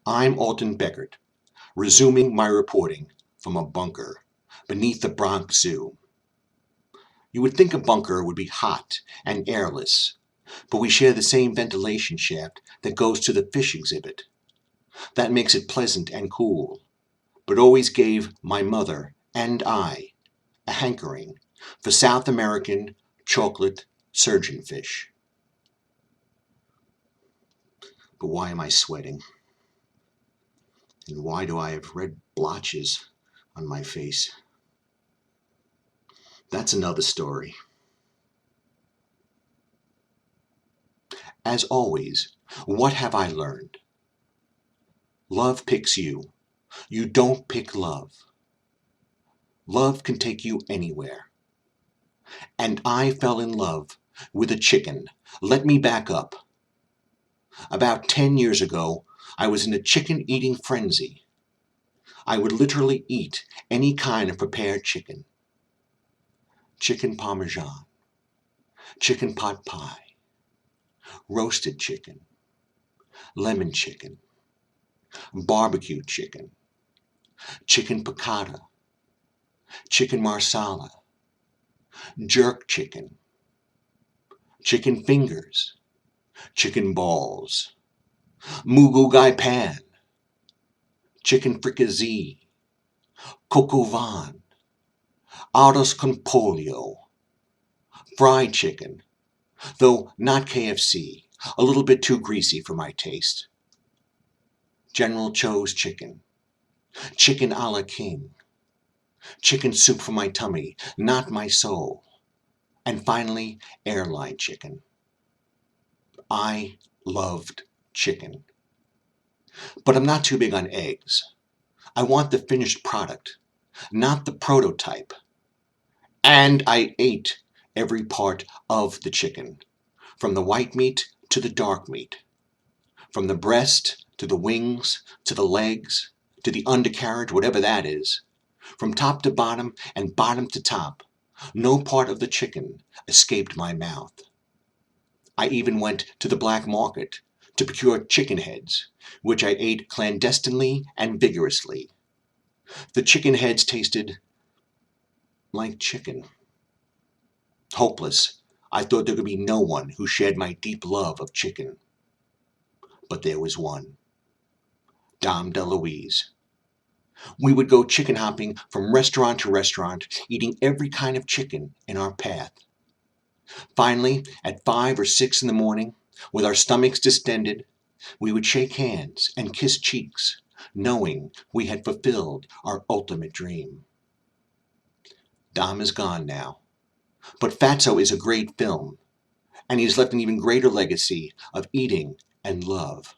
I'm Alton Beckert, resuming my reporting from a bunker beneath the Bronx Zoo. You would think a bunker would be hot and airless, but we share the same ventilation shaft that goes to the fish exhibit. That makes it pleasant and cool, but always gave my mother and I a hankering for South American chocolate surgeonfish. But why am I sweating? And why do I have red blotches on my face? That's another story. As always, what have I learned? Love picks you. You don't pick love. Love can take you anywhere. And I fell in love with a chicken. Let me back up. About 10 years ago, I was in a chicken eating frenzy. I would literally eat any kind of prepared chicken. Chicken parmesan, chicken pot pie, roasted chicken, lemon chicken, barbecue chicken, chicken piccata, chicken marsala, jerk chicken, chicken fingers, chicken balls, mugu gai pan, chicken fricassee, coq au vin, arroz con pollo, fried chicken, though not KFC, a little bit too greasy for my taste. General Tso's chicken, chicken a la king, chicken soup for my tummy, not my soul, and finally, airline chicken. I loved chicken. But I'm not too big on eggs. I want the finished product, not the prototype. And I ate every part of the chicken, from the white meat to the dark meat, from the breast to the wings to the legs to the undercarriage, whatever that is, from top to bottom and bottom to top. No part of the chicken escaped my mouth. I even went to the black market to procure chicken heads, which I ate clandestinely and vigorously. The chicken heads tasted like chicken. Hopeless, I thought there could be no one who shared my deep love of chicken. But there was one. Dom DeLuise. We would go chicken hopping from restaurant to restaurant, eating every kind of chicken in our path. Finally, at 5 or 6 in the morning, with our stomachs distended, we would shake hands and kiss cheeks, knowing we had fulfilled our ultimate dream. Dom is gone now, but Fatso is a great film, and he has left an even greater legacy of eating and love.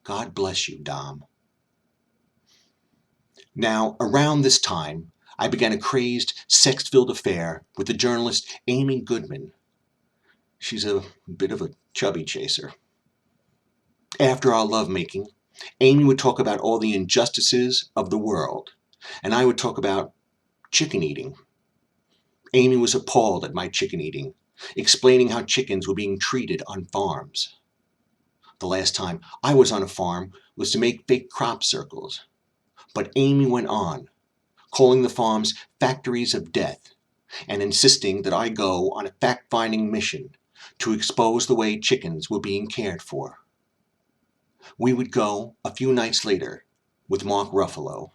God bless you, Dom. Now, around this time, I began a crazed, sex-filled affair with the journalist Amy Goodman. She's a bit of a chubby chaser. After our lovemaking, Amy would talk about all the injustices of the world, and I would talk about chicken eating. Amy was appalled at my chicken eating, explaining how chickens were being treated on farms. The last time I was on a farm was to make fake crop circles. But Amy went on, calling the farms factories of death, and insisting that I go on a fact-finding mission to expose the way chickens were being cared for. We would go a few nights later with Mark Ruffalo.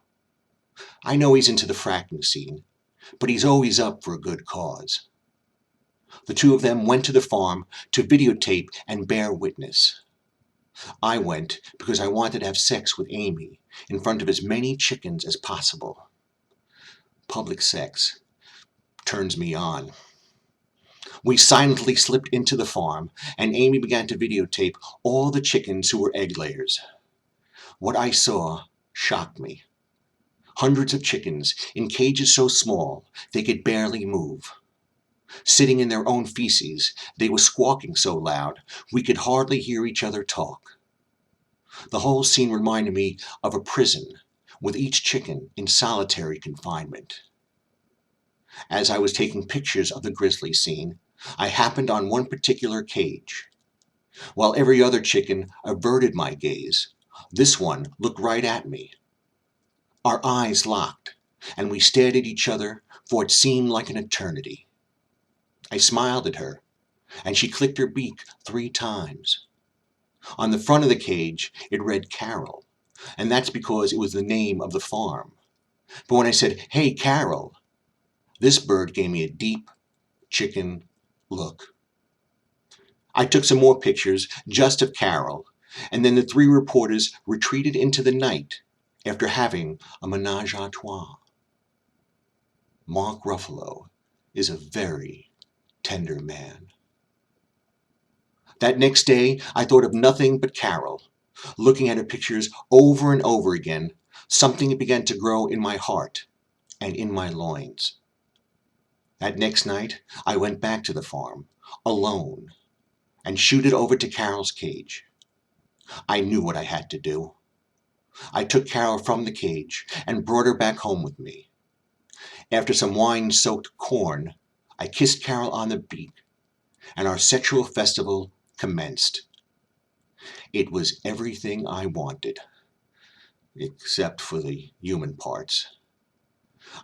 I know he's into the fracking scene, but he's always up for a good cause. The two of them went to the farm to videotape and bear witness. I went because I wanted to have sex with Amy in front of as many chickens as possible. Public sex turns me on. We silently slipped into the farm, and Amy began to videotape all the chickens who were egg layers. What I saw shocked me. Hundreds of chickens in cages so small they could barely move. Sitting in their own feces, they were squawking so loud we could hardly hear each other talk. The whole scene reminded me of a prison, with each chicken in solitary confinement. As I was taking pictures of the grisly scene, I happened on one particular cage. While every other chicken averted my gaze, This one looked right at me. Our eyes locked, and we stared at each other for it seemed like an eternity. I smiled at her, and she clicked her beak 3 times. On the front of the cage, it read Carol, and that's because it was the name of the farm. But when I said, "Hey, Carol," this bird gave me a deep, chicken look. I took some more pictures just of Carol, and then the 3 reporters retreated into the night after having a menage a trois. Mark Ruffalo is a very tender man. That next day, I thought of nothing but Carol. Looking at her pictures over and over again, something began to grow in my heart and in my loins. That next night, I went back to the farm, alone, and shooted over to Carol's cage. I knew what I had to do. I took Carol from the cage and brought her back home with me. After some wine-soaked corn, I kissed Carol on the beak, and our sexual festival commenced. It was everything I wanted, except for the human parts.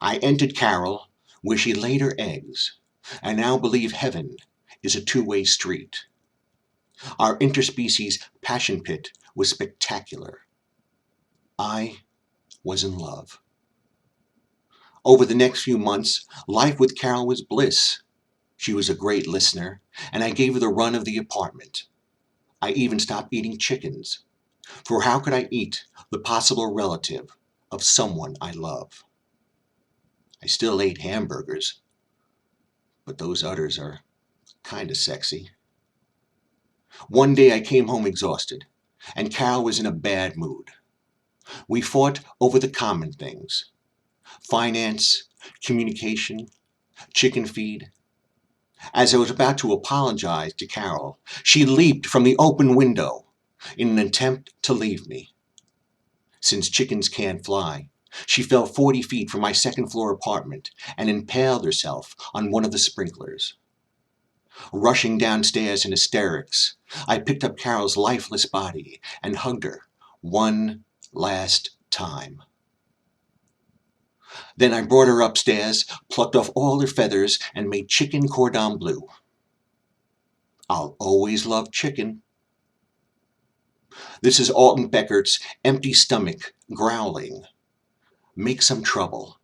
I entered Carol, where she laid her eggs, and now believe heaven is a two-way street. Our interspecies passion pit was spectacular. I was in love. Over the next few months, life with Carol was bliss. She was a great listener, and I gave her the run of the apartment. I even stopped eating chickens, for how could I eat the possible relative of someone I love? I still ate hamburgers, but those udders are kind of sexy. One day I came home exhausted, and Carol was in a bad mood. We fought over the common things: finance, communication, chicken feed. As I was about to apologize to Carol, she leaped from the open window in an attempt to leave me. Since chickens can't fly, she fell 40 feet from my second-floor apartment and impaled herself on one of the sprinklers. Rushing downstairs in hysterics, I picked up Carol's lifeless body and hugged her one last time. Then I brought her upstairs, plucked off all her feathers, and made chicken cordon bleu. I'll always love chicken. This is Alton Becker's empty stomach growling. Make some trouble.